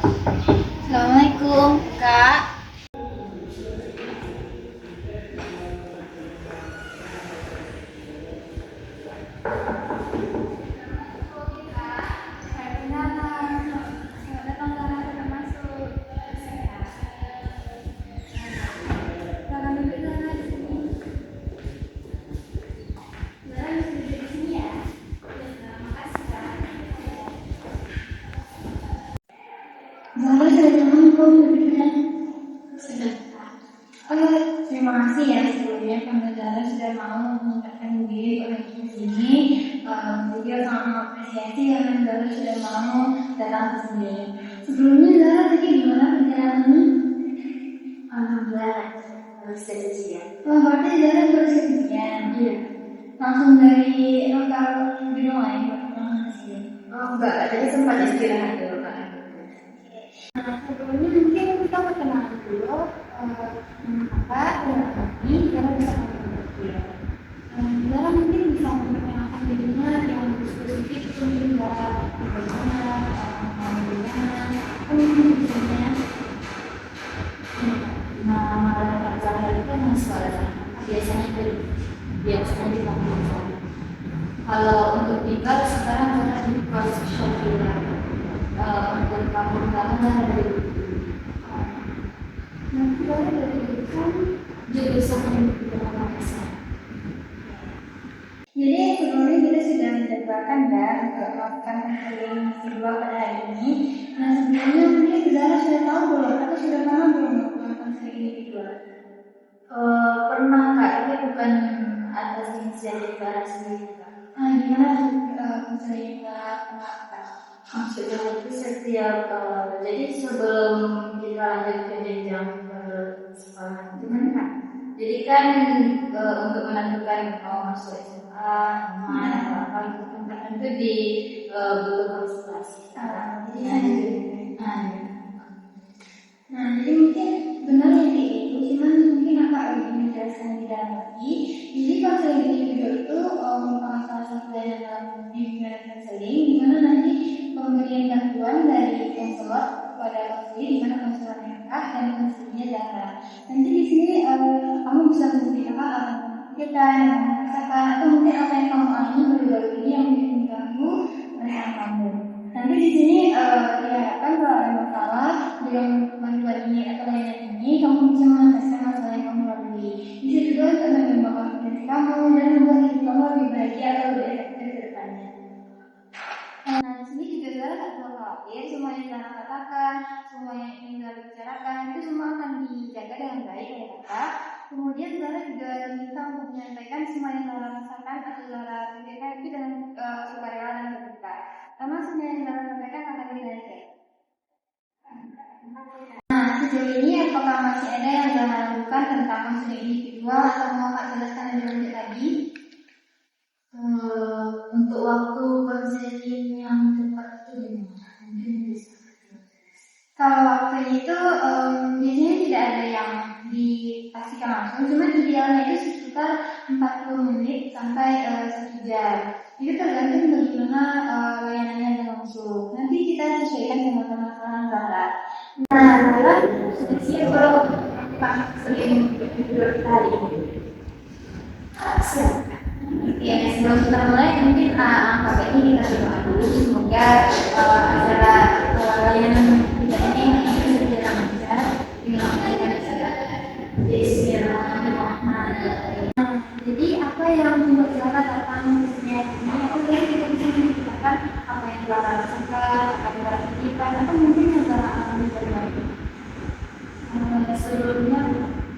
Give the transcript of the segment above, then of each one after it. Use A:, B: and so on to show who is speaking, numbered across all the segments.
A: Assalamualaikum, Kak.
B: Zara sudah teman kok berikan.
A: Sudah.
B: Terima kasih ya sebelumnya karena Zara sudah mau mengundurkan diri untuk ke sini. Jadi sangat mengapresiasi karena Zara sudah mau datang ke sini. Sebelumnya Zara tadi gimana perjalanannya?
A: Alhamdulillah, sudah ujian.
B: Oh, berarti Zara baru ujian.
A: Iya.
B: Langsung dari lokal gedung lain ke sini.
A: Oh, enggak, tadi sempat istirahat dulu, Kak.
B: Sebelumnya mungkin kita perkenalan dulu apa dan kami Zara bisa mengerti. Zara mungkin bisa memperkenalkan dirinya yang spesifik mungkin Zara bagaimana mungkin misalnya
A: Nama Kak Zahra itu mahasiswa biasanya dipanggil Zahra. Kalau untuk tinggal sekarang Zahra di kelas Syafira. Untuk kamu pertama Zahra dari
B: nanti Zara dari
A: jurusan informasi.
B: Jadi sebelumnya kita sudah menjadwalkan dan untuk melakukan konseling kedua pada hari ini. Nah sebelumnya mungkin Zara sudah tahu belum atau sudah pernah belum melakukan konseling kedua?
A: Pernah Kak, tapi bukan atas inisiatif Zahra sendiri, Kak.
B: Gimana konseling Kak?
A: Maksudnya itu setiap jadi sebelum kita lanjut ke jenjang sekolah itu kan Kak. Jadi kan untuk menentukan mau masuk SMA, mana apa itu kan tertentu di butuh konsultasi.
B: Jadi mungkin benar ya kayak gitu, cuman mungkin agak lebih menjelaskan lebih dalam lagi. Jadi konseling individu itu merupakan salah satu layanan dalam bimbingan konseling di mana nanti pemberian bantuan dari konselor kepada konselor di mana konselor Kak dan konselornya Zahra. Nanti di sini kamu bisa menceritakan apa yang kamu pikirkan, yang kamu rasakan, atau mungkin apa yang kamu alami baru-baru ini yang mungkin mengganggu perasaan kamu. Nanti di sini diharapkan kalau ada masalah dengan bantuan ini atau layanan ini, kamu bisa mengatasi masalah yang kamu lalui. Bisa juga untuk menambah kompetensi kamu dan membuat hidup kamu lebih bahagia atau lebih efektif ke depannya. Nah, di sini juga Zara tak perlu khawatir, semua yang Zara katakan, semua yang ingin Zara bicarakan, itu semua akan dijaga dengan baik oleh Kakak. Kemudian Zara juga diminta untuk menyampaikan semua yang Zara rasakan atau Zara pikirkan itu dengan sukarela dan terbuka. Karena semua yang Zara sampaikan akan dinaikkan. Nah, sejauh ini apakah masih ada yang Zara lakukan tentang konseling individual atau mau Kak jelaskan lebih lanjut lagi?
A: Untuk waktu konseling yang tepat itu gimana? Mungkin bisa.
B: Kalau waktunya itu biasanya tidak ada yang dipastikan langsung, cuma idealnya itu sekitar 40 menit sampai 1 jam. Itu tergantung bagaimana layanannya berlangsung. Nanti kita sesuaikan dengan permasalahan Zahra. Nah, Zahra sudah siap kalau konseling individual kali ini?
A: Siap. Ya, sebelum kita mulai mungkin angka ini kita berdoa dulu semoga acara layanan kita ini bisa berjalan lancar dengan Bismillahirrahmanirrahim.
B: Jadi apa yang membuat Zahra datang ke sini ini? Atau mungkin kita bisa menceritakan apa yang Zahra rasakan, apa yang Zahra pikirkan, atau mungkin yang Zahra alami baru-baru ini?
A: Sebelumnya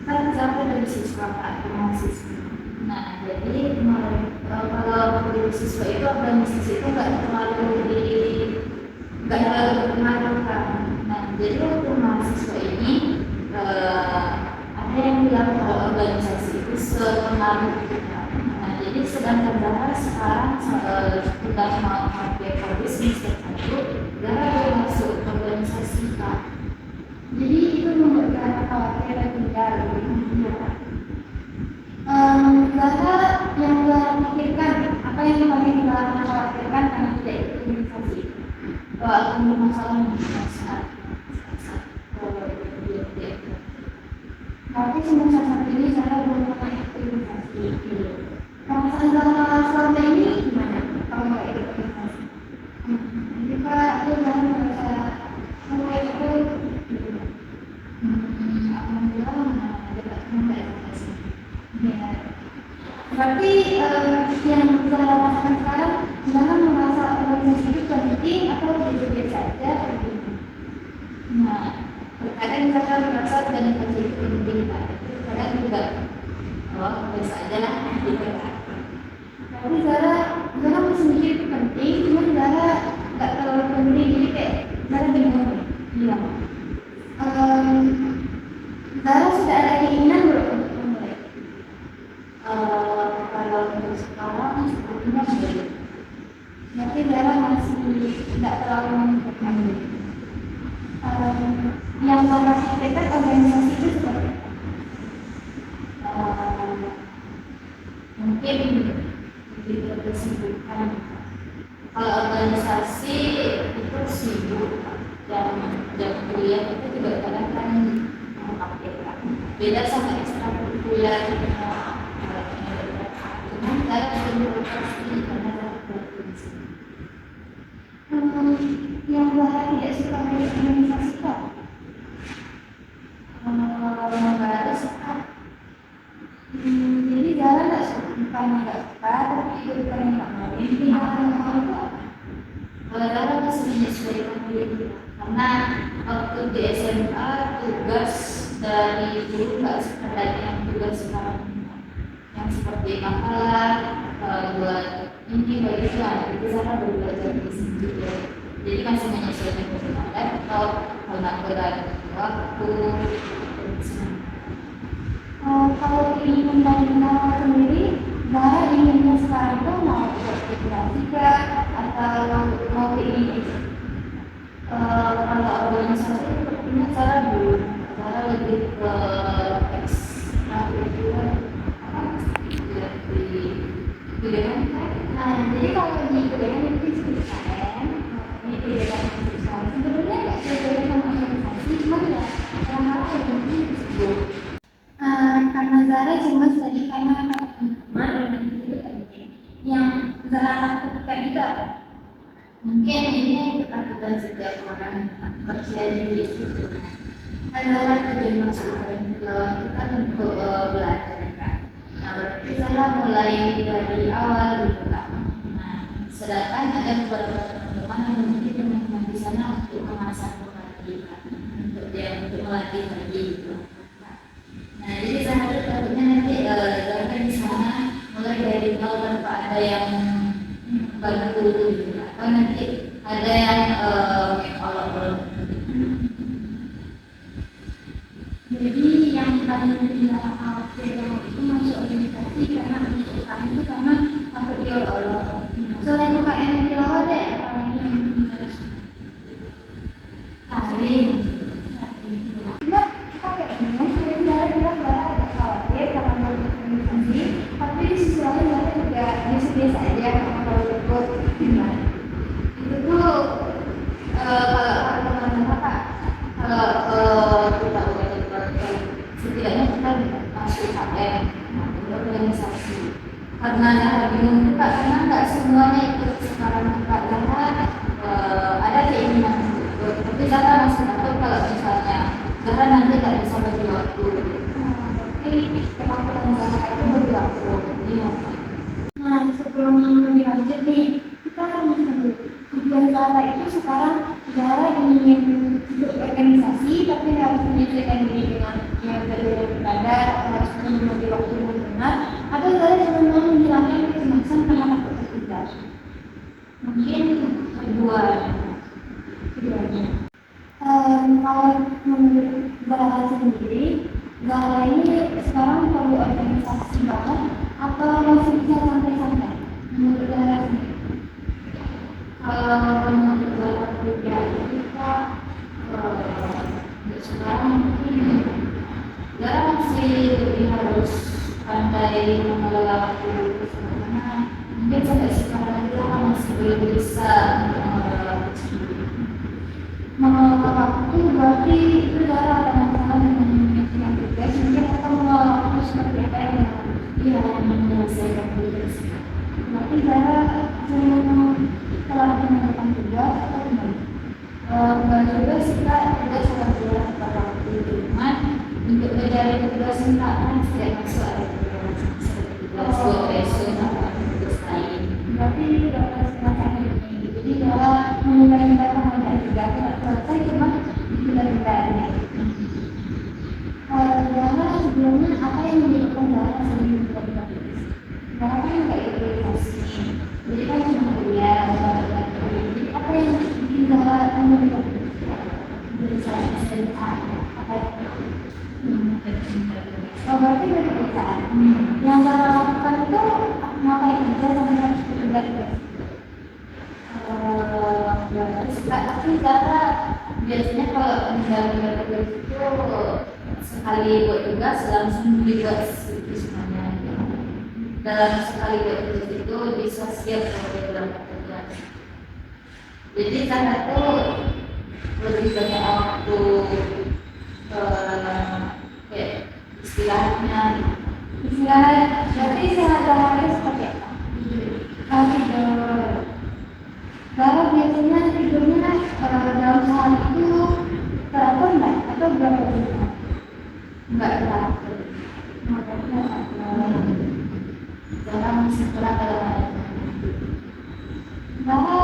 A: kan Zahra dari siswa atau mahasiswa. Nah, jadi kalau siswa itu organisasi itu nggak terlalu berpengaruh kan. Nah, jadi waktu mahasiswa ini ada yang bilang kalau organisasi itu sepengaruh kita. Nah, jadi sedangkan Zahra sekarang sudah mau hampir habis semester 1, Zahra baru masuk organisasi Kak.
B: Jadi itu membuat Zahra khawatir dan tidak lebih Zahra yang Zahra pikirkan, apa yang paling Zahra khawatirkan karena tidak ikut organisasi?
A: Kalau aku bermasalah dengan perasaan
B: Tapi semester satu ini saya belum pernah ikut organisasi. Perasaan Zara selama ini gimana kalau nggak ikut organisasi? Jika itu Zara merasa mulai ikut, alhamdulillah dapat menambah organisasi. Ya. Berarti yang Zara rasakan sekarang, Zara merasa organisasi itu penting atau biasa-biasa saja?
A: Nah, terkadang kita merasa organisasi itu penting, Kak. Kadang juga biasa aja lah gitu kan.
B: Tapi Zara masih mikir itu penting, cuman Zara nggak terlalu penting, jadi kayak Zara bingung.
A: Iya.
B: Zara sudah ada keinginan belum untuk memulai?
A: Kalau untuk sekarang sepertinya belum.
B: Berarti Zara masih nggak terlalu memikirkan. Yang Zara pikirkan organisasi itu seperti apa?
A: Mungkin lebih kesibukan. Kalau organisasi itu sibuk, jam kuliah itu juga kadang kan mengaktifkan. Beda sama ekstrakurikuler, cuman kadang sibuk pasti karena berfungsi.
B: Yang Zara tidak suka dari organisasi kok?
A: Nggak suka.
B: Jadi Zara nggak suka, bukannya nggak suka, tapi bukannya nggak mau. Inti yang mau itu apa?
A: Kalau Zara masih menyesuaikan diri, karena waktu di SMA tugas dari dulu nggak sekedar yang tugas sekarang yang seperti makalah buat ini bagi itu Zara baru belajar di sini. Jadi masih menyesuaikan dengan laptop, pengaturan waktu.
B: Kalau keinginan dari Zara sendiri, Zara inginnya sekarang itu mau berkreasi kah atau mau ini?
A: Kalau organisasi sepertinya Zara belum. Zara lebih ke ekstrakurikuler di pilihan.
B: Jadi kalau di kuliah itu disebutkan, ini tidak disebutkan. Sebenarnya nggak sesuai sama organisasi, cuma ya hal-hal yang penting disebut. Karena Zara cemas tadi karena teman-teman organisasi itu penting. Yang Zara lakukan itu apa?
A: Mungkin ini ketakutan setiap orang kerja di situ adalah tujuan masuk kita untuk belajar kan. Nah, berarti Zara mulai dari awal gitu kan. Nah, sedangkan ada beberapa teman-teman yang mungkin teman-teman di sana untuk mengasah kembali kan, untuk melatih lagi gitu. Nah, jadi Zara tuh takutnya nanti Zara kan di sana mulai dari nol tanpa ada yang bantu gitu. Atau nanti ada yang kalau
B: Jadi yang paling Zara khawatir itu masuk organisasi karena untuk kami itu karena takut diolok-olok. Selain UKM tilawah ada apa lagi yang harus
A: taring.
B: Cuma kita kayak bingung, jadi Zara bilang Zara agak khawatir karena mau organisasi, tapi di sisi lain Zara juga biasa-biasa aja karena kalau ikut gimana.
A: Itu tuh kalau teman-teman Kak, kalau kita udah terlibat, setidaknya kita masuk HM, organisasi. Karena Zara bingung tuh Kak, karena nggak semuanya ikut sekarang Kak. Zara ada keinginan untuk ikut, tapi Zara masih takut kalau misalnya Zara nanti nggak bisa bagi waktu.
B: Tapi kemampuan Zara itu berlaku.
A: Iya.
B: Nah, sebelum dilanjut nih, kita harus dulu. Tujuan Zara itu sekarang Zara ingin untuk organisasi, tapi harus menyesuaikan diri dengan yang berbeda, harus membagi waktu yang benar, atau Zara cuma mau menghilangkan kecemasan karena takut tertinggal.
A: Mungkin keduanya.
B: Kalau menurut Zara sendiri, Zara ini sekarang perlu organisasi banget atau masih bisa santai-santai? Menurut Zara sendiri.
A: Kalau menurut Zara pribadi kita untuk sekarang mungkin Zara masih lebih harus pandai mengelola waktu karena mungkin sampai sekarang kita masih belum bisa mengelola waktu sendiri.
B: Mengelola waktu berarti itu Zara ada masalah dengan manajemen tugas, mungkin seperti apa yang menyelesaikan tugas. Berarti Zara telah menentukan tugas atau gimana?
A: Enggak juga sih kak, tugas akan jelas pada waktu cuman untuk mencari tugas yang tak kan setiap masuk ada tugas buat besok sama tugas lain.
B: Berarti semacam ini. Jadi Zara menyelesaikan pengerjaan tugas tidak selesai cuma ditunda-tundanya. Zara sebelumnya apa yang menyebabkan Zara sering ditunda-tunda tugas? Zara kan nggak ikut organisasi, jadi kan cuma kuliah, jadi apa yang bikin Zara menunda tugas? Jadi saya SMK apa? Oh, berarti dari perusahaan. Yang Zara lakukan itu ngapain aja sampai harus ditunda tugas?
A: Tapi Zara biasanya kalau menjalankan tugas itu sekali buat tugas langsung dibuat semuanya. Dalam sekali buat tugas itu bisa siap kalau dalam tugas. Jadi Zara tuh lebih banyak waktu kayak istilahnya
B: Berarti sehat Zara seperti apa? Tidur. Zara biasanya tidurnya dalam sehari itu teratur nggak? Atau berapa jam?
A: enggak teratur. Zara masih kurang dalam hal itu.
B: Zara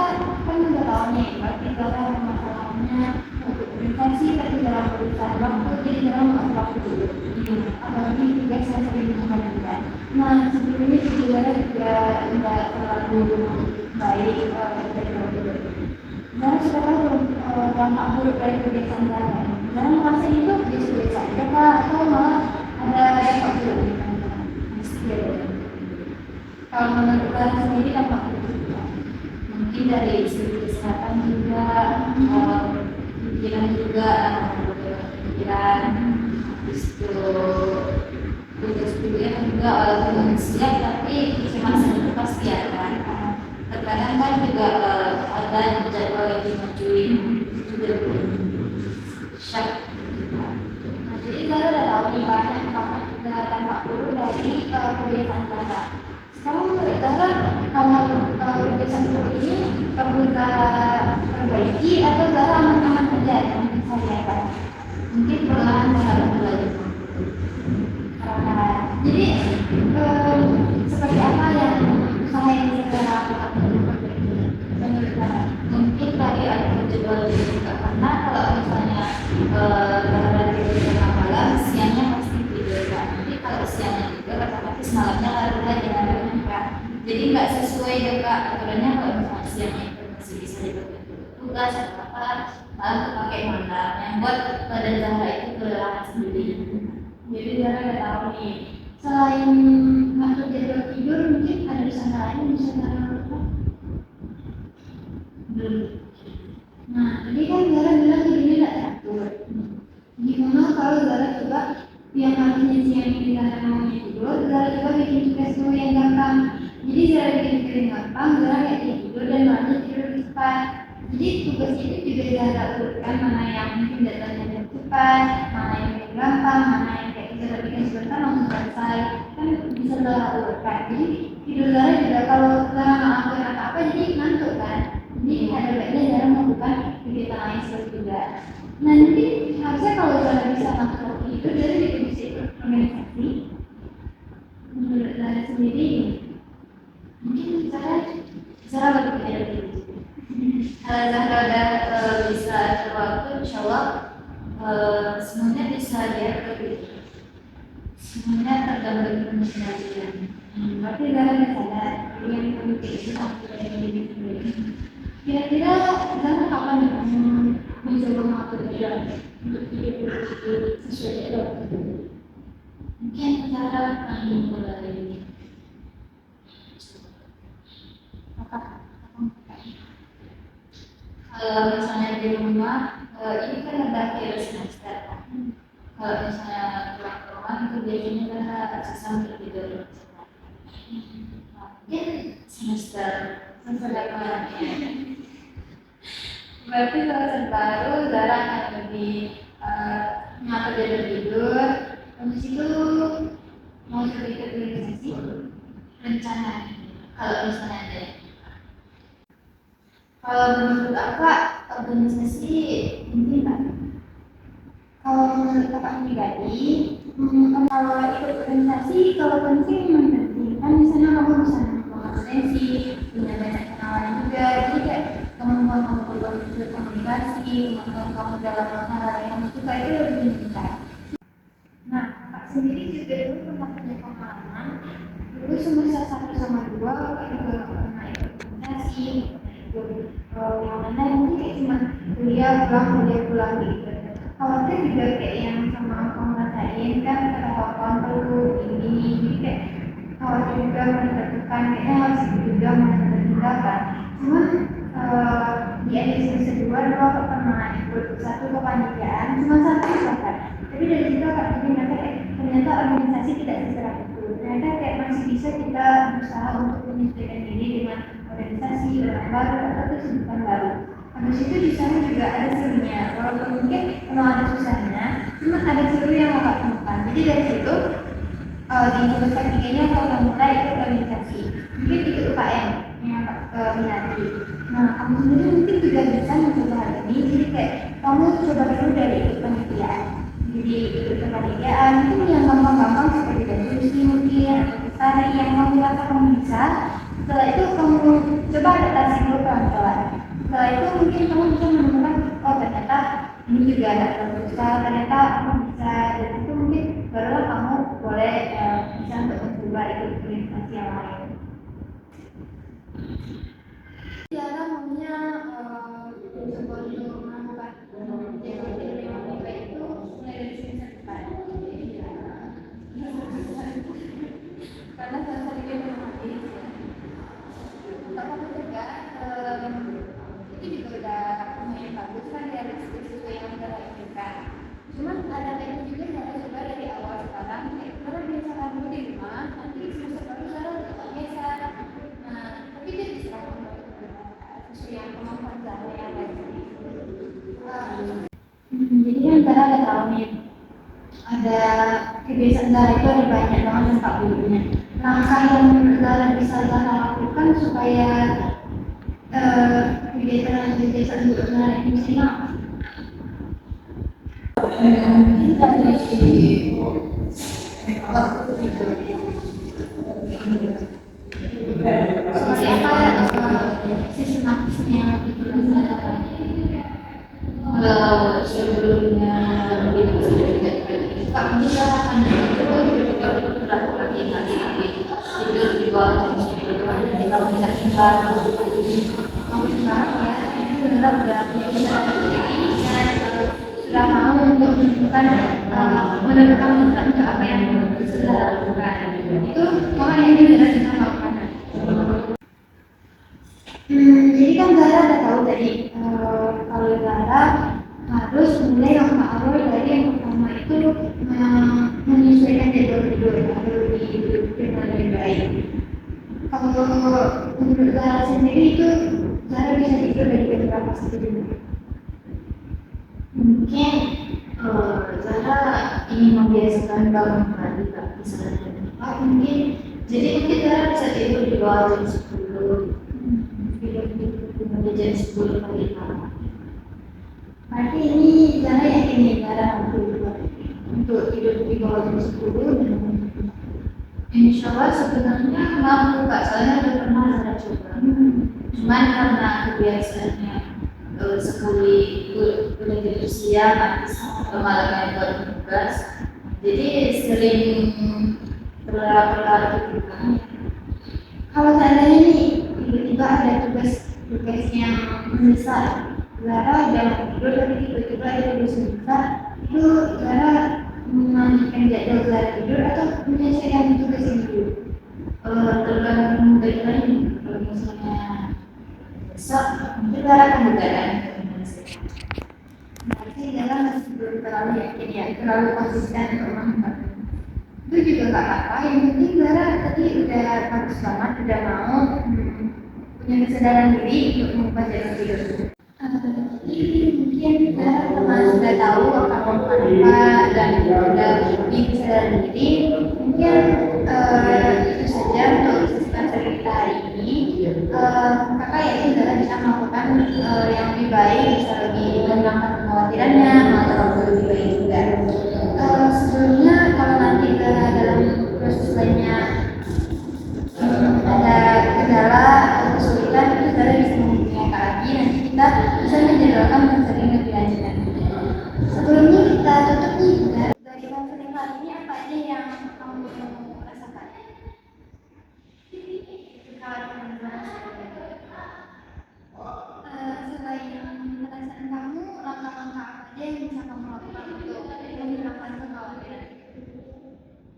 B: kan udah tahu nih, berarti Zara masalahnya untuk berinteraksi tapi dalam perusahaan waktu, jadi Zara nggak waktu dulu. Apalagi tugas yang sering dilakukan. Nah, sebelumnya Zara juga tidak terlalu baik dari waktu. Zara sudah tahu dampak buruk dari kebiasaan Zara. Zara merasa itu biasa-biasa aja kak, atau malah ada dampak buruk di sana. Kalau menurut Zara sendiri dampak buruk.
A: Mungkin dari segi kesehatan juga, pikiran juga, pikiran, habis itu tugas-tugasnya juga walaupun siap tapi kecemasan itu pasti ada. Terkadang kan juga ada jadwal yang dimajuin itu juga syak.
B: Nah, jadi Zara udah tahu nih banyak dampak buruk dari kebiasaan Zara. Sekarang menurut Zara, kalau kebiasaan buruk ini perlu Zara perbaiki atau Zara aman-aman saja yang bisa dilakukan?
A: Mungkin perlahan harus belajar.
B: Jadi seperti apa yang usaha yang bisa Zara lakukan untuk perbaiki menurut Zara?
A: Mungkin tadi ada jadwal juga karena kalau misalnya karena tidur malam siangnya pasti tidur kan. Jadi kalau siangnya tidur otomatis malamnya larutlah jangan kan. Jadi nggak sesuai dengan aturannya kalau misalnya siangnya itu masih bisa dipakai tugas atau apa malam kepakai malam yang buat badan Zahra itu kelelahan sendiri.
B: Jadi Zara udah tahu nih, selain ngatur jadwal tidur, mungkin ada usaha lain yang bisa Zara lakukan. Nah, tadi kan Zara bilang tidurnya tidak teratur. Gimana kalau Zara coba yang harusnya siang ini Zara maunya tidur, Zara coba bikin tugas dulu yang gampang. Jadi Zara bikin tugas yang gampang, Zara nggak tidur dan malamnya tidur lebih cepat. Jadi tugas itu juga Zara urutkan mana yang mungkin datanya lebih cepat, mana yang lebih gampang, mana yang kayak Zara bikin sebentar langsung selesai. Kan bisa Zara urutkan. Jadi tidur Zara juga kalau Zara nggak ngelakuin apa-apa jadi ngantuk kan. Jadi ada baiknya Zara melakukan kegiatan lain seperti juga. Nah, nanti harusnya kalau Zara bisa ngatur waktu itu, Zara juga bisa ikut organisasi. Menurut Zara sendiri, mungkin
A: Zahra lebih tidak tidur. Kalau Zahra udah bisa atur waktu, insya Allah semuanya bisa diatur. Semuanya tergantung dengan
B: berarti Zara udah sadar yang penting itu aku dari diri sendiri. Kira-kira Zara kapan mencoba mengatur jadwal untuk tidur sesuai jadwal?
A: mungkin Zahra akan mulai kalau misalnya di rumah ini kan ada akhir semester kan. Kalau misalnya pulang ke rumah itu biasanya kan sisa untuk tidur. Mungkin semester depan ya. Berarti semester baru Zara akan lebih ngatur jadwal tidur.
B: Habis itu mau coba ikut organisasi rencana kalau misalnya ada. Kalau menurut kakak organisasi penting kan? Kalau menurut kakak pribadi, kalau ikut organisasi kalau penting memang penting kan di sana kamu bisa berkomunikasi, punya banyak kenalan juga, jadi kayak kemampuan kamu berkomunikasi, kemampuan kamu dalam hal yang kamu suka itu lebih meningkat. Nah, kakak sendiri juga dulu pernah punya pengalaman dulu semester 1 sama 2 kakak juga pernah ikut organisasi, yang mana mungkin kayak cuma kuliah pulang gitu. Khawatir juga kayak yang sama kamu rasain kan kata kawan perlu ini, jadi kayak khawatir juga merasa tertekan, kayaknya harus ikut juga merasa tertinggalkan. Cuman di akhir semester 2 dulu aku pernah ikut satu kepanitiaan, cuma satu kan. Tapi dari situ aku ternyata organisasi tidak seberat itu. Ternyata kayak masih bisa kita berusaha untuk menyesuaikan diri dengan organisasi orang baru atau kesibukan baru. Habis itu di sana juga ada serunya, walaupun mungkin memang ada susahnya, cuma ada seru yang kakak temukan. Jadi dari situ di semester 3-nya aku mulai ikut organisasi. Mungkin ikut UKM yang kakak minati. Nah, kamu sendiri mungkin juga bisa mencoba hal ini. Jadi kayak kamu coba dulu dari ikut panitiaan. Jadi ikut kepanitiaan mungkin yang gampang-gampang seperti diskusi mungkin atau tari yang kamu rasa kamu bisa. Setelah itu kamu coba adaptasi dulu pelan-pelan. Setelah itu mungkin kamu bisa menemukan oh ternyata ini juga ada susah, ternyata kamu bisa, dan itu mungkin barulah kamu boleh bisa untuk mencoba ikut organisasi yang lain. Tiara maunya mencoba untuk melakukan jalur yang lebih baik itu mulai dari semester depan. Karena semester ini belum habis. Untuk kamu juga itu juga udah lumayan bagus kan dari siswa yang kita inginkan. Cuman ada teknik juga yang harus coba dari awal sekarang. Karena biasakan dulu di rumah, nanti semester baru Zara udah biasa. Nah, tapi dia bisa sesuai yang kemampuan Zara yang ada. Jadi kan Zara ada tahu nih, ada kebiasaan Zara itu ada banyak banget dampak buruknya. Langkah yang Zara bisa Zara lakukan supaya kebiasaan buruk Zara ini bisa hilang. Kita dari waktu itu seperti apa sistematisnya yang diperlukan sebelumnya Kak bisa akan lagi tidur di bawah kita bisa simpan kamu sekarang ya itu benar sudah sudah mau untuk menentukan untuk apa yang sudah lakukan itu makanya ini sudah kita lakukan. Jadi kan Zara udah tahu tadi kalau Zara harus mulai langkah awal dari yang pertama itu menyesuaikan jadwal tidur agar lebih baik. Kalau menurut Zara sendiri itu Zara bisa tidur dari jam berapa sebelum?
A: Mungkin Zara ingin membiasakan bangun pagi Kak, misalnya. Mungkin jadi mungkin Zara bisa tidur di bawah jam 10, jam 10 pagi Kak.
B: Berarti ini Zara yakin nih Zara untuk tidur di bawah jam 10 dan
A: Insya Allah sebenarnya mampu Kak, soalnya udah pernah Zara coba. Cuman karena kebiasaannya sekali udah tidur siang habis malamnya baru tugas, jadi sering terlalu gitu kan.
B: kalau seandainya nih tiba-tiba ada tugas yang mendesak Zara jangan tidur tapi tiba-tiba ada tugas mendesak, itu Zara melanjutkan jadwal Zara tidur atau menyelesaikan tugas yang dulu?
A: Tergantung dari lain. Kalau misalnya besok mungkin Zara akan begadang.
B: Berarti Zara masih belum terlalu yakin ya, terlalu konsisten untuk melakukan itu juga gak apa-apa. Yang penting Zara tadi udah bagus banget, udah mau punya kesadaran diri untuk mengubah jadwal tidur. Jadi mungkin Zara teman sudah tahu akan melakukan apa dan udah lebih kesadaran diri, mungkin kita melakukan yang lebih baik, bisa lebih menghilangkan kekhawatirannya atau lebih baik juga. Sebelumnya kalau nanti dalam proses lainnya ada kendala atau kesulitan, itu saudara bisa menghubungi kakak lagi, nanti kita bisa menjadwalkan konseling lebih lanjut nanti. Sebelumnya kita tutup nih, dari konseling kali ini apa aja yang kamu rasakan? Selain perasaan kamu, langkah-langkah apa aja yang bisa kamu lakukan untuk menghilangkan kekhawatiran?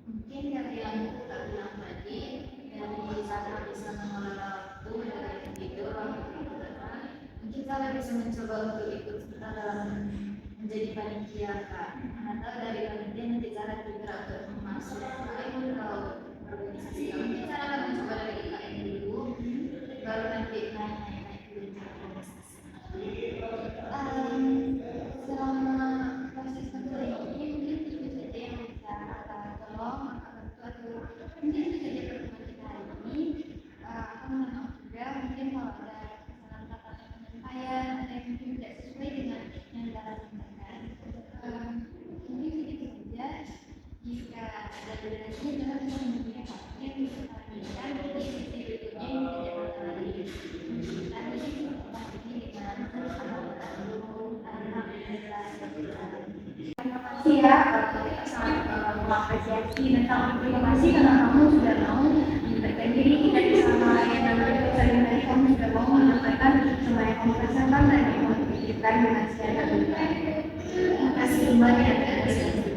A: Mungkin dari yang kita bilang tadi, dari cara bisa mengelola waktu dari tidur mungkin kita bisa mencoba untuk ikut serta dalam menjadi panitia kak, atau dari panitia nanti cara juga untuk masuk atau organisasi. Mungkin cara akan mencoba dari IKN dulu, baru nanti naik ke organisasi.
B: Selama proses konseling ini mungkin itu saja yang bisa tolong atau mungkin itu saja pertemuan kita hari ini. Aku mohon maaf juga mungkin kalau ada kesalahan kata penyampaian ada yang mungkin tidak sesuai dengan yang kita sampaikan. Mungkin segitu saja. Jika ada durasi, kita bisa menghubungi Pak yang bisa kita lanjutkan di sesi berikutnya yang tidak masalah lagi. Tadi ini dengan terima kasih ya, kita sangat mengapresiasi dan sangat berterima kasih karena kamu sudah mau memberikan diri kita bersama yang namanya konseling dari kamu sudah mau menyampaikan semua yang kamu rasakan dan yang kamu pikirkan dengan secara terbuka. Terima kasih banyak.